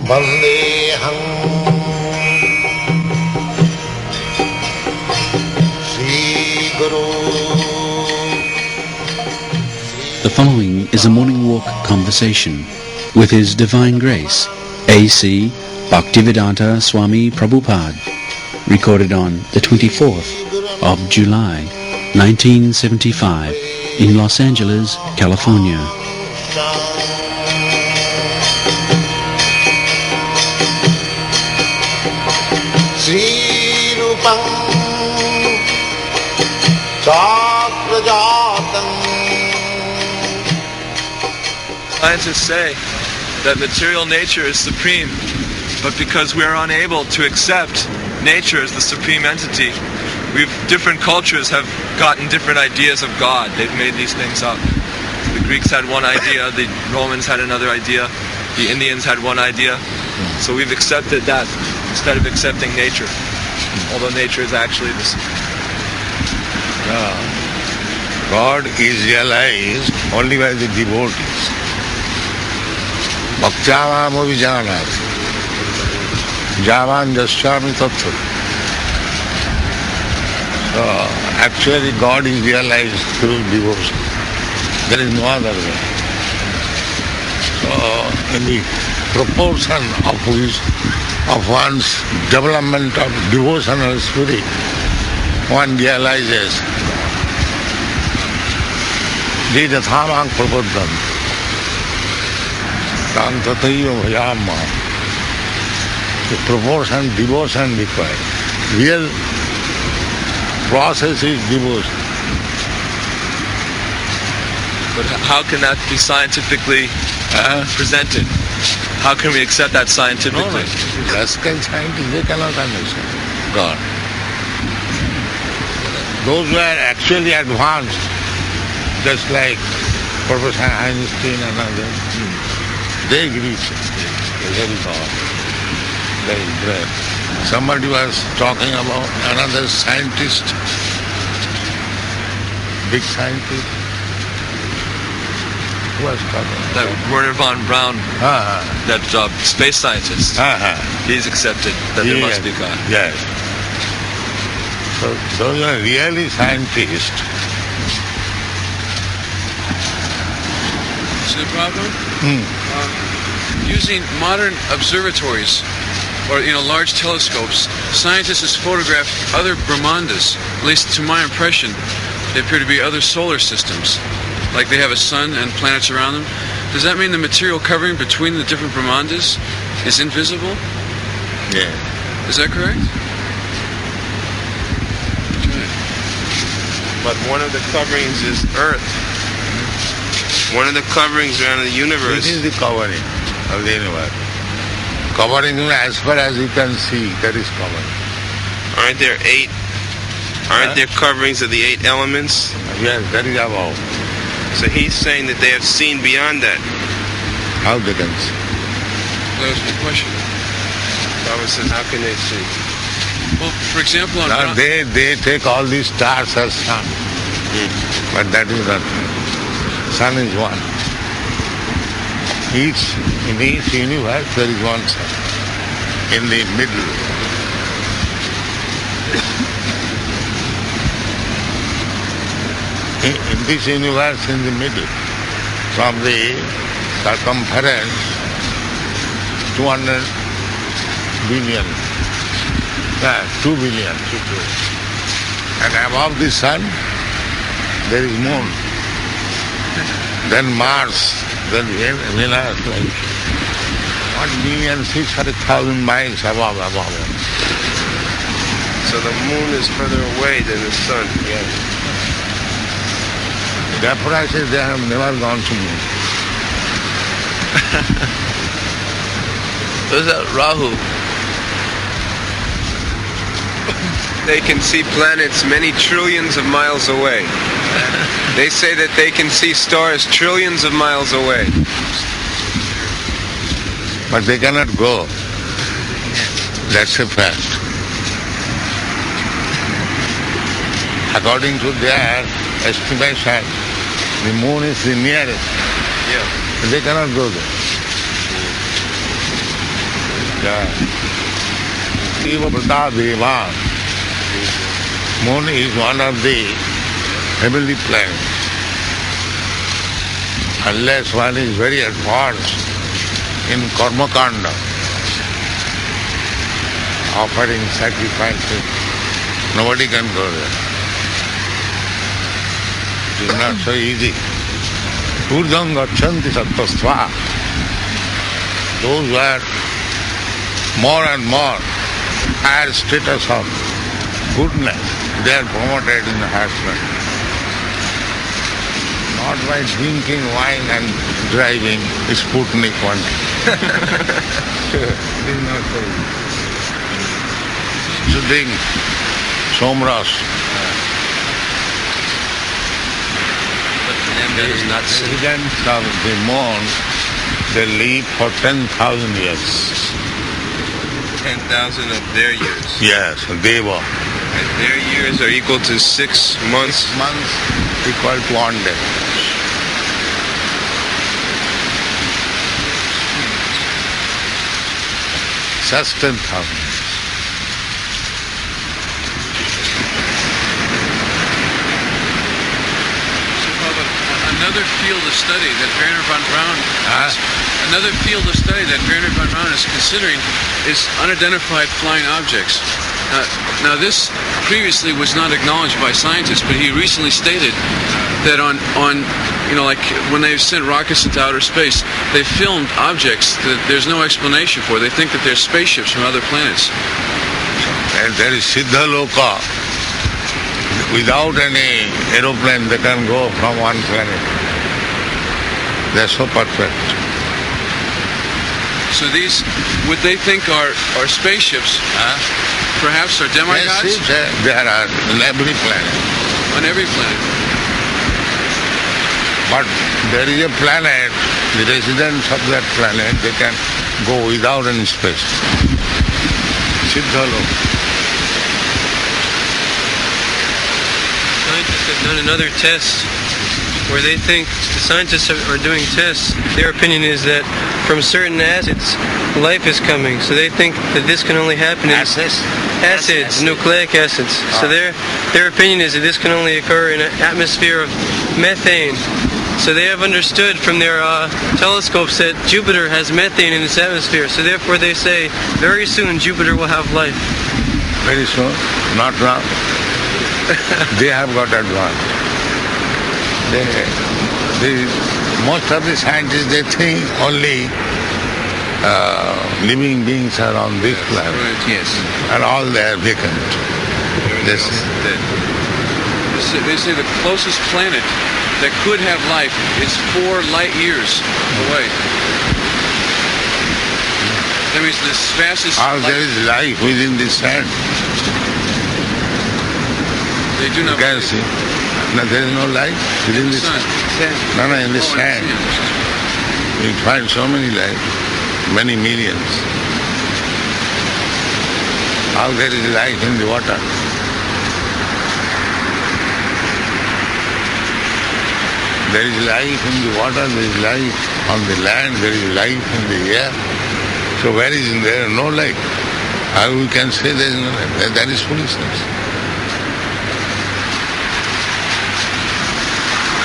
Vandeham Sri Guru. The following is a morning walk conversation with His Divine Grace, A.C. Bhaktivedanta Swami Prabhupada, recorded on the 24th of July, 1975, in Los Angeles, California. Sri Rupam Chakrajatam. Scientists say that material nature is supreme, but because we are unable to accept nature as the supreme entity, different cultures have gotten different ideas of God. They've made these things up. The Greeks had one idea, the Romans had another idea, the Indians had one idea. So we've accepted that instead of accepting nature, although nature is actually the supreme. God is realized only by the devotees. Bhaktyamam vijanat javan jasyami tattva. So actually God is realized through devotion. There is no other way. So in the proportion of one's development of devotional spirit, one realizes Jidhathamang prapaddam tantataiva bhajamma. The proportion devotion required. Real process is devotion. But how can that be scientifically presented? How can we accept that scientifically? Classical scientists, they cannot understand God. Those who are actually advanced, just like Professor Einstein and others, they reach very God. They breath. Somebody was talking about another scientist, big scientist. Who was talking about? That Werner von Braun, that space scientist, he's accepted that there must be God. Yes. So those are really scientists. See the problem? Using modern observatories or large telescopes, scientists photograph other Brahmandas. At least to my impression, they appear to be other solar systems. Like they have a sun and planets around them. Does that mean the material covering between the different Brahmandas is invisible? Yeah. Is that correct? Okay. But one of the coverings is Earth. One of the coverings around the universe. This is the covering of the universe. Covering as far as you can see, that is covering. Aren't there coverings of the 8 elements? Yes, that is above. So he's saying that they have seen beyond that. How they can see? That was my question. Baba says, how can they see? Well, for example, They take all these stars as sun. But that is not true. Sun is one. In each universe there is one sun. In the middle. In this universe, in the middle, from the circumference 200 billion, 2 billion, and above the sun there is moon, then Mars, then Venus, like 1,600,000 miles above. So the moon is further away than the sun. Yes. Therefore I say they have never gone to moon. What is that, Rahu? They can see planets many trillions of miles away. They say that they can see stars trillions of miles away. But they cannot go. That's a fact. According to their estimation, the moon is the nearest. Yeah. They cannot go there. Yeah. Deva. Moon is one of the heavenly planets. Unless one is very advanced in karma kanda, offering sacrifices, nobody can go there. It is not so easy. Urdham gachanti sattva. Those who are more and more higher status of goodness, they are promoted in the husband. Not by drinking wine and driving Sputnik one. It is not so easy. To drink somras. But for them that is not sin. The residents of the moon, they live for 10,000 years. 10,000 of their years. Yes, Deva. And their years are equal to 6 months. 6 months equal to 1 day. Just 10,000. Another field of study that Werner von Braun is considering is unidentified flying objects. Now this previously was not acknowledged by scientists, but he recently stated that on like when they've sent rockets into outer space, they filmed objects that there's no explanation for. They think that they're spaceships from other planets. And there is Siddha Loka. Without any aeroplane, they can go from one planet. They are so perfect. So these, what they think are spaceships, perhaps are demigods? Yes, there are on every planet. On every planet. But there is a planet, the residents of that planet, they can go without any space. Siddha Loka. Scientists have done another test where they think the scientists are doing tests. Their opinion is that from certain acids, life is coming. So they think that this can only happen in acids, nucleic acids. So their opinion is that this can only occur in an atmosphere of methane. So they have understood from their telescopes that Jupiter has methane in its atmosphere. So therefore they say very soon Jupiter will have life. Very soon, not now. They have got advanced. Most of the scientists, they think only living beings are on this planet. Yes. And all they are vacant. They say the closest planet that could have life is 4 light years away. That means the fastest there is life within the sand. They do not. You can see. No, there is no life within the sand. No, in the sand. You find so many life, many millions. How there is life in the water? There is life in the water, there is life on the land, there is life in the air. So where is there no life? How we can say there is no life? That is foolishness.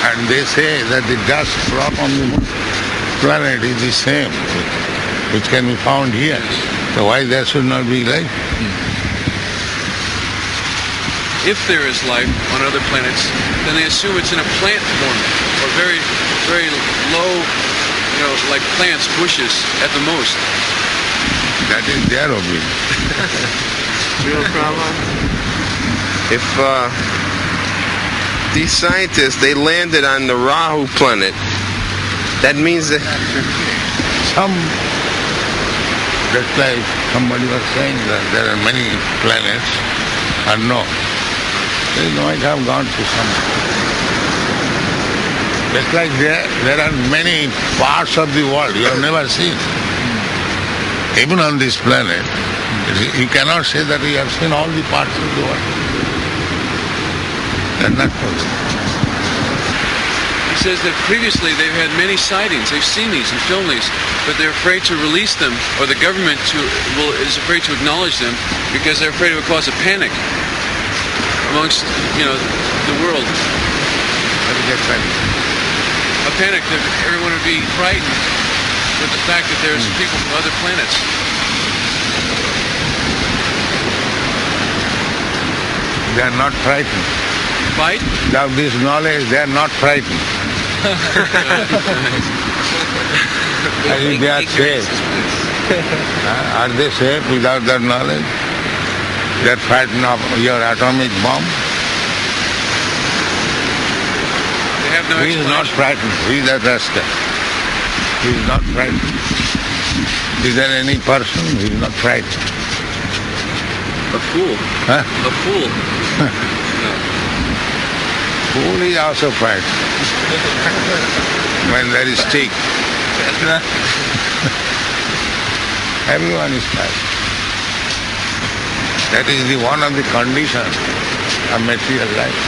And they say that the dust brought on the planet is the same, which can be found here. So why there should not be life? If there is life on other planets, then they assume it's in a plant form, or very, very low, like plants, bushes at the most. That is their opinion. Real problem. If these scientists, they landed on the Rahu planet, that means that just like somebody was saying that there are many planets, and no. They might have gone to some. Just like there are many parts of the world you have never seen. Even on this planet, you cannot say that you have seen all the parts of the world. That's not possible. He says that previously they've had many sightings. They've seen these and filmed these, but they're afraid to release them, or the government is afraid to acknowledge them because they're afraid it would cause a panic amongst the world. A panic that everyone would be frightened with the fact that there's people from other planets. They are not frightened. Fight? Without this knowledge, they are not frightened. I think they are safe. Are they safe without that knowledge? They are frightened of your atomic bomb? They have no He is not frightened. He is a rascal. He is not frightened. Is there any person who is not frightened? A fool. Huh? A fool. Fool is also frightened. When there is stick. Everyone is frightened. That is one of the conditions of material life.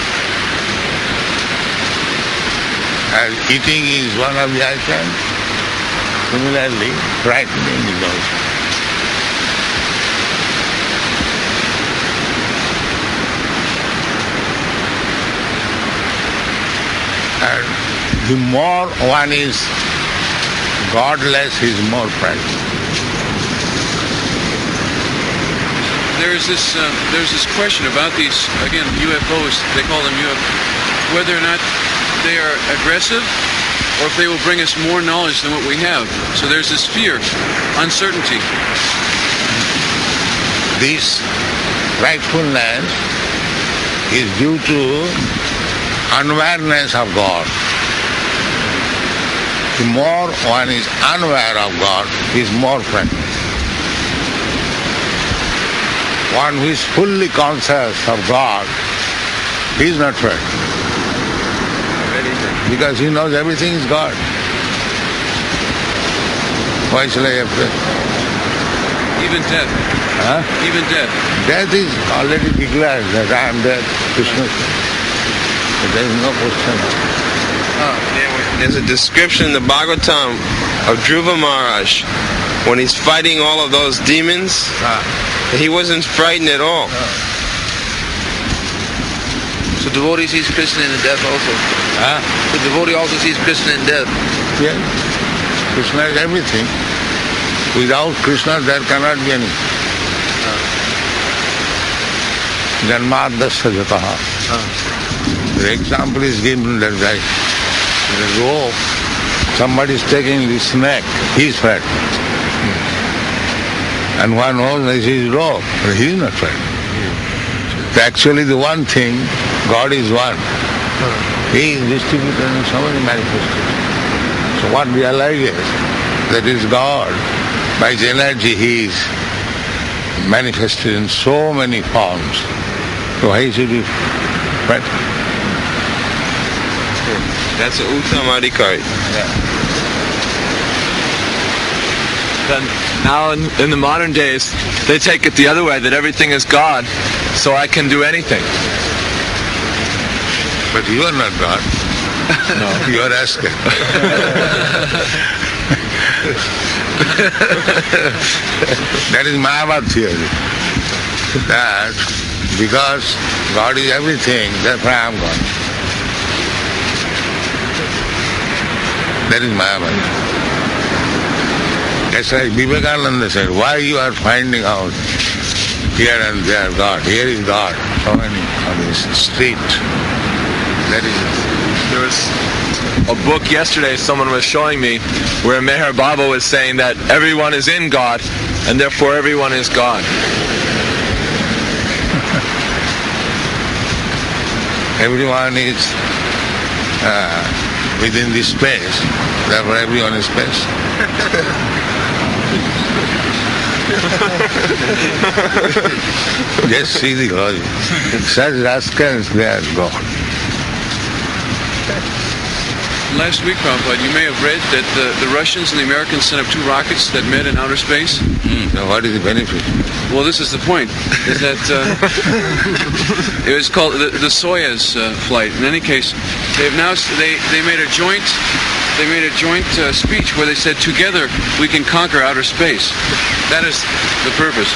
As eating is one of the items, similarly, frightening is also. And the more one is godless, he is more frightened. There's this question about these, again, UFOs, they call them UFOs, whether or not they are aggressive or if they will bring us more knowledge than what we have. So there's this fear, uncertainty. This frightfulness is due to unawareness of God. The more one is unaware of God, he is more frightened. One who is fully conscious of God, he is not frightened. Because he knows everything is God. Why shall I have faith? Even death. Huh? Even death. Death is already declared that I am dead, Krishna. There is no question. There's a description in the Bhagavatam of Dhruva Maharaj when he's fighting all of those demons. He wasn't frightened at all. So devotee sees Krishna in death also. The devotee also sees Krishna in death. Yes. Krishna is everything. Without Krishna there cannot be anything. Janmadasya jataha. The example is given that like the rope, somebody is taking the snake, he is frightened. And one knows that he is rope, but he is not frightened. Actually the one thing, God is one. He is distributed in so many manifestations. So one realizes that is God. By his energy he is manifested in so many forms. So why should be frightened? That's an Uttamadikari. Then now in the modern days, they take it the other way, that everything is God, so I can do anything. But you are not God. No. You are Asker. That is Mayavad theory. That because God is everything, therefore I am God. That is Mayavad. That's why Vivekananda said, why you are finding out here and there God, here is God, so many on this street. That is it. There was a book yesterday someone was showing me where Meher Baba was saying that everyone is in God and therefore everyone is God. Everyone is within this space, therefore everyone is space. Just see the logic. Such rascals, they are God. last week, Prabhupada, you may have read that the Russians and the Americans sent up 2 rockets that met in outer space. Now what is the benefit? Well, this is the point, is that it was called the Soyuz flight. In any case, they made a joint speech where they said, together we can conquer outer space. That is the purpose.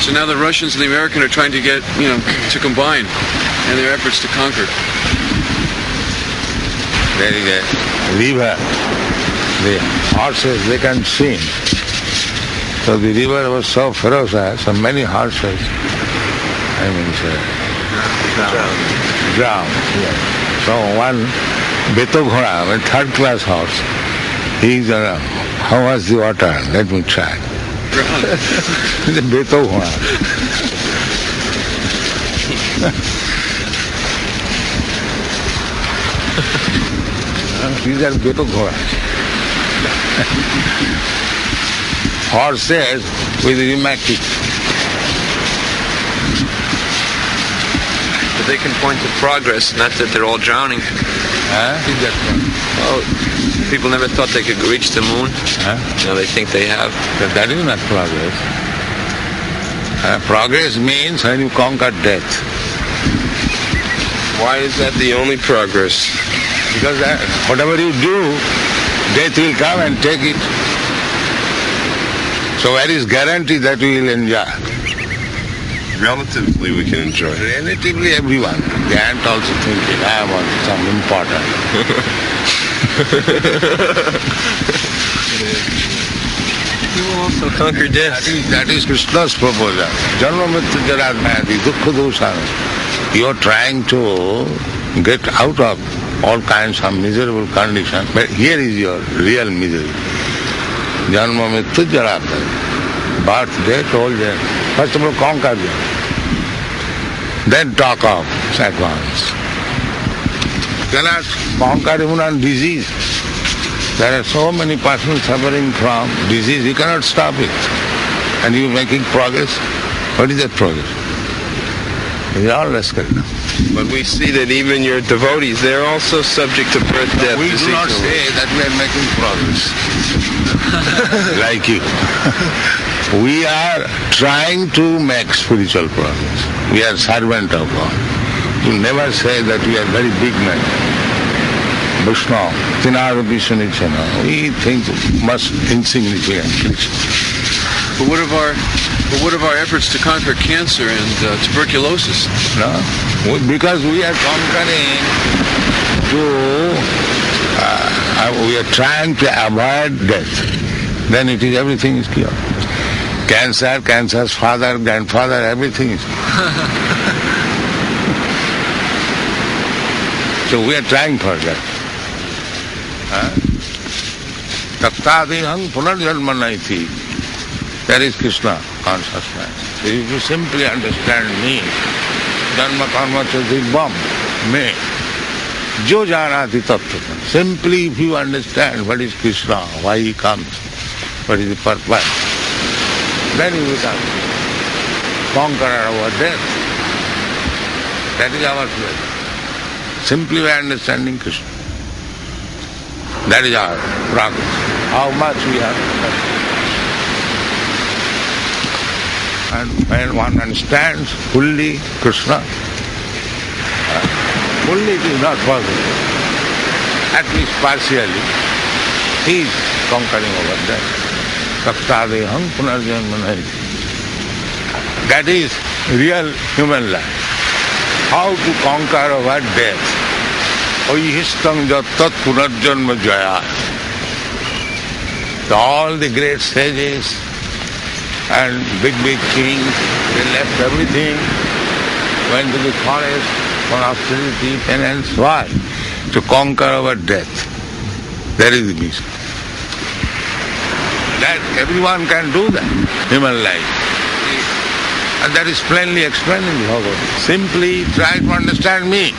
So now the Russians and the Americans are trying to get, to combine in their efforts to conquer. There is a river. The horses, they can swim. So the river was so ferocious, so many horses, drowned. Yeah. So one Beto Ghora, a 3rd class horse, he's how was the water? Let me try. The Beto Ghora. These are Beto Ghoras. Horses with rheumatic. But they can point to progress, not that they're all drowning. Well, people never thought they could reach the moon. Now they think they have. But that is not progress. Progress means when you conquer death. Why is that the only progress? Because whatever you do, death will come and take it. So where is guarantee that we will enjoy? Relatively we can enjoy. Relatively everyone. The ant also thinking, I want some important. You will also conquer death. That is Krishna's proposal. Janma mrityu jara vyadi dukkha dosana. You are trying to get out of all kinds of miserable conditions, but here is your real misery. Janma mrityu jara vyadi. Birth, death, old age. First of all, conquer them. Then talk of advance. You cannot conquer even on disease. There are so many persons suffering from disease, you cannot stop it. And you are making progress. What is that progress? It is all rascal. But we see that even your devotees, they're also subject to birth, death, We disease. do not say that we are making progress. Like you. We are trying to make spiritual progress. We are servant of God. You never say that we are very big men. Vishnu, Tinarupi Sunichana. We think much insignificant. But what of our efforts to conquer cancer and tuberculosis? No? Because we are conquering we are trying to avoid death. Then everything is cured. Cancer, cancer's father, grandfather, everything is. So we are trying for that. Taktadihang punarjanma naiti. That is Krishna consciousness. If you simply understand me, janma karma chadibham, me, jo janati tattva. Simply if you understand what is Krishna, why he comes, what is the purpose, then you become conqueror over death. That is our pleasure. Simply by understanding Krishna. That is our progress. How much we have. And when one understands fully Krishna, fully it is not possible. At least partially, he is conquering over death. Taktadeham punarjanmanai. That is real human life. How to conquer over death. Oihistam jattat punarjanma jaya. All the great sages and big kings, they left everything, went to the forest for austerity, penance. Why? To conquer our death. That is the mission. That everyone can do that, human life. And that is plainly explained in the Bhagavad Gita. Simply try to understand me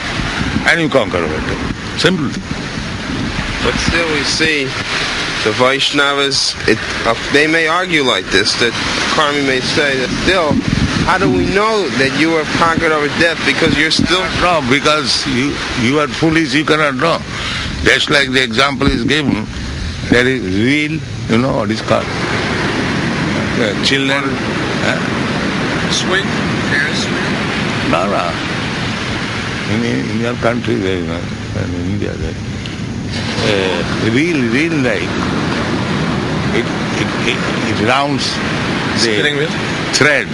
and you conquer our death. Simple. But still we see the Vaishnavas, they may argue like this, that Karmi may say that still How do we know that you have conquered over death? Because you're still... No, because you are foolish, you cannot know. Just like the example is given, there is wheel, you know what is called? Children. Swing? Ferris wheel? No. In your country there is not, in India there. Wheel like, it rounds the thread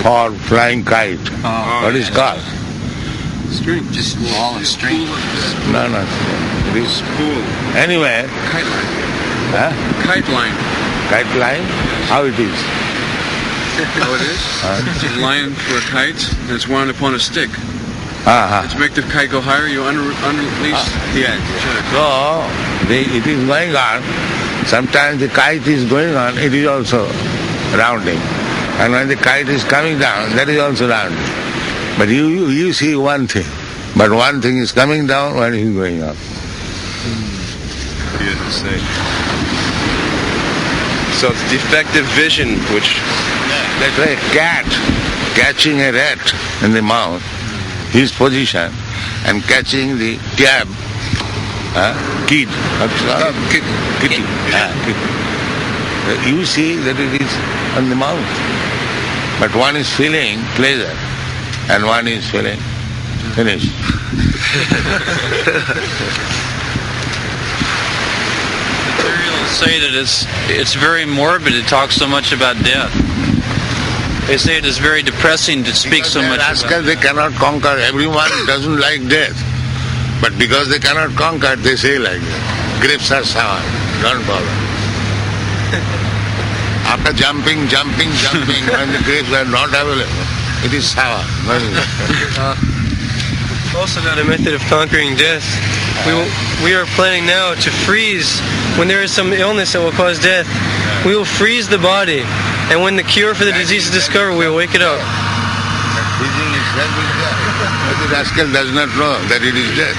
for flying kite. What is called? String. Just ball and string. No. It is Spool. anyway. Kite line. Kite line? How it is? How it is? It's a line for a kite, and it's wound upon a stick. To make the kite go higher, you unleash the edge. So, it is going on. Sometimes the kite is going on, it is also rounding. And when the kite is coming down, that is also rounding. But you see one thing. But one thing is coming down, one is going up. He doesn't say. So it's defective vision, which... That's like a cat catching a rat in the mouth, his position, and catching the tab, kid. Kitty. You see that it is on the mouth. But one is feeling pleasure, and one is feeling finished. Materialists say that it's very morbid to talk so much about death. They say it is very depressing to speak so much about death. They cannot conquer. Everyone doesn't like death. But because they cannot conquer, they say like that. Grapes are sour. Don't bother. After jumping, when the grapes are not available, it is sour. Also got a method of conquering death. We are planning now to freeze, when there is some illness that will cause death, we will freeze the body, and when the cure for the disease is discovered, we will wake it up. Freezing itself is death. But the rascal does not know that it is death.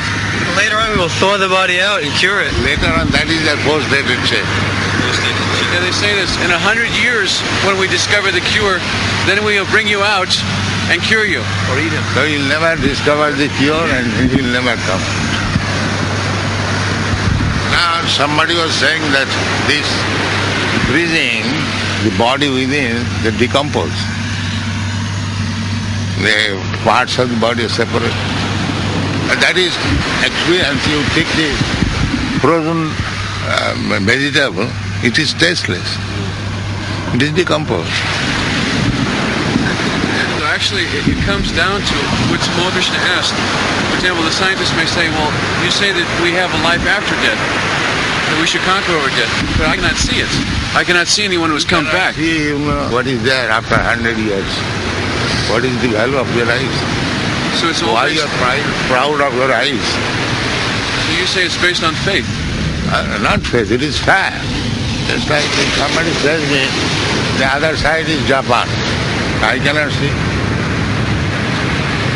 Later on, we will thaw the body out and cure it. Later on, that is their post-dated shape. Yeah, they say this, in 100 years, when we discover the cure, then we will bring you out and cure you, or eat him. So you'll never discover the cure and it will never come. Now somebody was saying that this freezing, the body within, they decompose. The parts of the body are separate. And that is experience. You take the frozen vegetable, it is tasteless. It is decomposed. So actually, it comes down to what Krishna asked. For example, the scientists may say, well, you say that we have a life after death, that we should conquer over death, but I cannot see it. I cannot see anyone who has come back. See what is there after 100 years. What is the value of your eyes? So it's all Why based, you are proud of your eyes? so you say it's based on faith. Not faith, it is fact. Just like if somebody says me, the other side is Japan. I cannot see.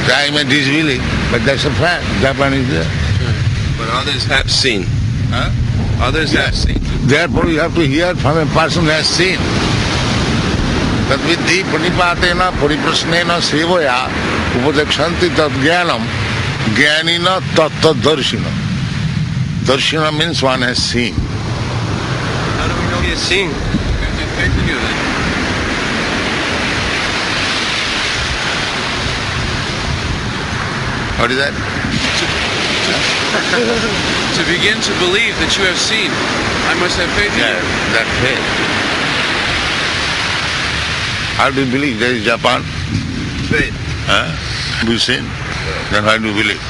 So I may disbelieve, but that's a fact. Japan is there. But others have seen. Huh? Others have seen. Therefore you have to hear from a person who has seen. That vidhi pranipatena pariprasnena sevaya upadekshanti tad jnanam jnanina tattva darshina. Darshina means one has seen. How do we know he has seen? Faith in you then. What is that? To begin to believe that you have seen, I must have faith in Yeah, you. that faith. How do you believe there is Japan? Faith. Huh? Have you seen? Then how do you believe?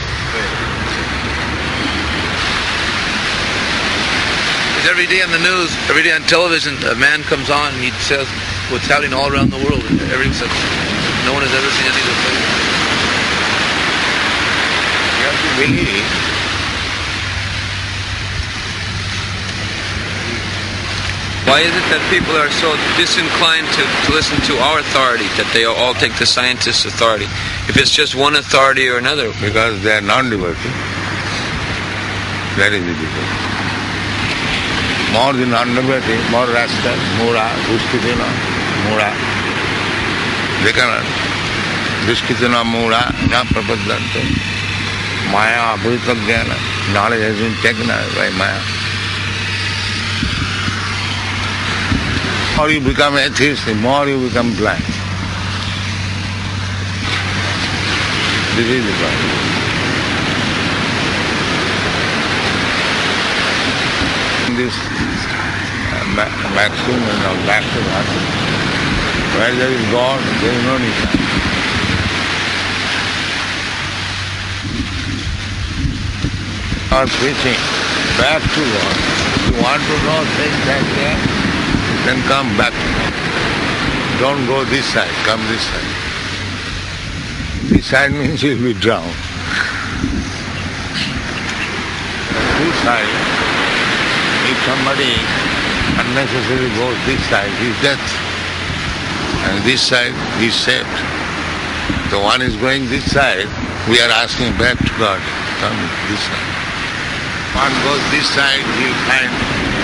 Because every day on the news, every day on television, a man comes on and he says what's happening all around the world. And everyone says, no one has ever seen any of this. You have to believe. Why is it that people are so disinclined to listen to our authority, that they all take the scientist's authority? If it's just one authority or another. Because they are non-devotee. That is the difference. More the non-devotee, more rascal, mura, gustidina, mura. They cannot. Viskitana mura na prapadante. Maya abhita jnana. Knowledge has been taken away by Maya. The more you become atheist, the more you become blind. This is the problem. This maximum of Bhaktivedanta, where there is God, there is no need. Or preaching back to God. If you want to know things like that, then come back. Don't go this side, come this side. This side means you'll be drowned. This side, if somebody unnecessarily goes this side, he's dead. And this side, he's saved. The one is going this side, we are asking back to God, come this side. One goes this side, he'll find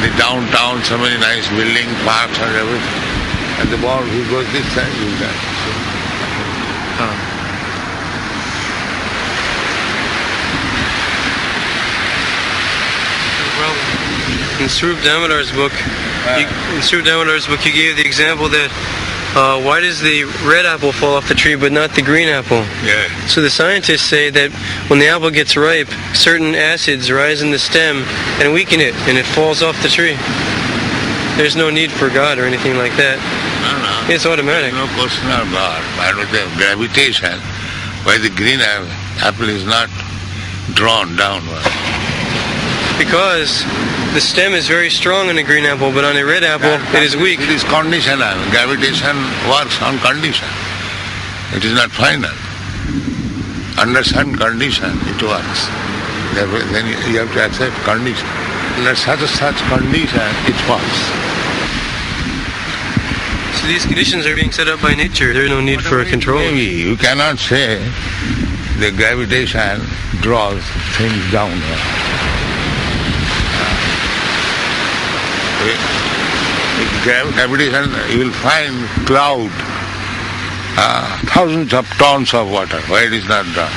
the downtown, so many nice buildings, parks and everything. And the one who goes this side, he'll die. In Srila Damodar's book, he gave the example that why does the red apple fall off the tree but not the green apple? Yeah. So the scientists say that when the apple gets ripe, certain acids rise in the stem and weaken it, and it falls off the tree. There's no need for God or anything like that. No. It's automatic. No question of God. But with the gravitation, why the green apple is not drawn downward? Because the stem is very strong on a green apple, but on a red apple, it is weak. It is conditional. Gravitation works on condition. It is not final. Under certain condition, it works. Then you have to accept condition. Under such condition, it works. So these conditions are being set up by nature. There is no need for a control. Maybe you cannot say the gravitation draws things downward. Gravitation, you will find cloud, thousands of tons of water. Why it is not down?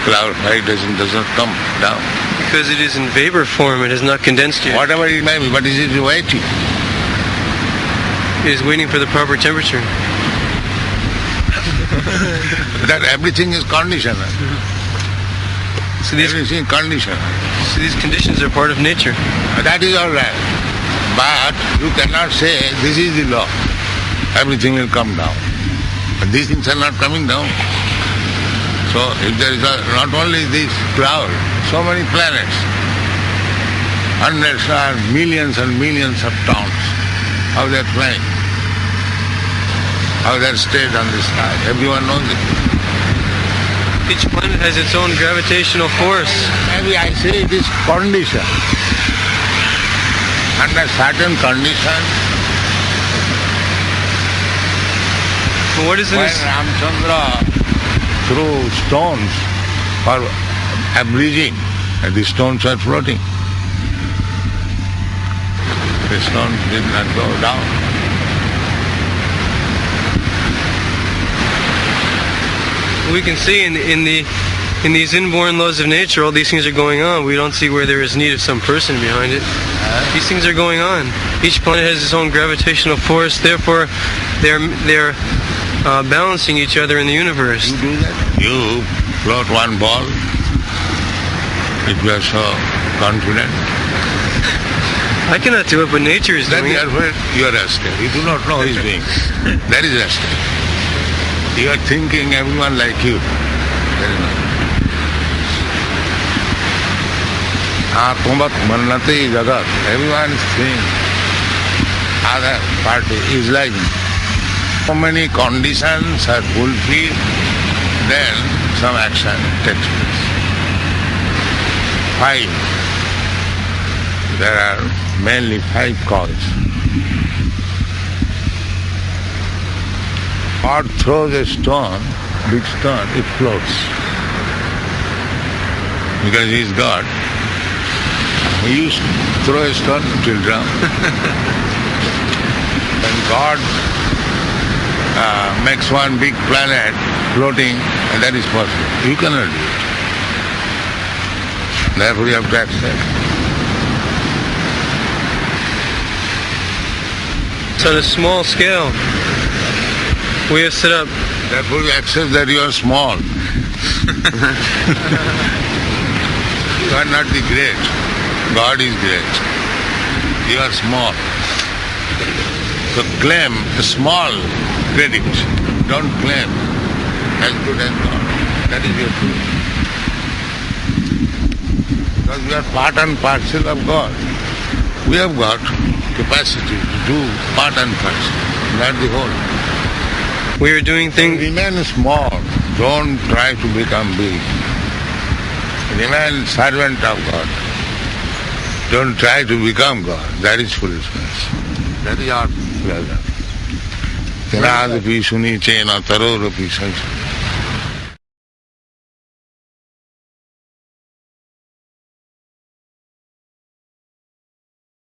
Cloud, why it does not come down? Because it is in vapor form, it has not condensed yet. Whatever it may be, but it is waiting. It is waiting for the proper temperature. That everything is conditional. So these conditions are part of nature. That is all right. But you cannot say this is the law. Everything will come down. But these things are not coming down. So if there is not only this cloud, so many planets, hundreds and millions of tons, how they are flying, how they are stayed on the sky. Everyone knows it. Each planet has its own gravitational force. Maybe I say it is condition. Under certain conditions, what is when Ramchandra threw stones for abridging, and the stones were floating. The stones did not go down. We can see in these inborn laws of nature, all these things are going on. We don't see where there is need of some person behind it. These things are going on. Each planet has its own gravitational force. Therefore, they're balancing each other in the universe. You do that. You float one ball. If you are so confident. I cannot do it, but nature is doing it. You are rested. You do not know his being. That is rested. You are thinking everyone like you. That is not. Everyone is saying other party is like so many conditions are fulfilled, then some action takes place. 5. There are mainly 5 causes. God throws a stone, big stone, it floats. Because he is God. He used to throw a stone, it will drown. When God makes one big planet floating, and that is possible. You cannot do it. Therefore you have to accept. So on a small scale, we have set up. Therefore you accept that you are small. You are not the great. God is great. You are small. So claim a small credit. Don't claim as good as God. That is your truth. Because we are part and parcel of God. We have got capacity to do part and parcel, not the whole. We are doing things. Remain small. Don't try to become big. Remain servant of God. Don't try to become God. That is foolishness. That is our pleasure. Tenadapi suni chena tarorapi sanskrit.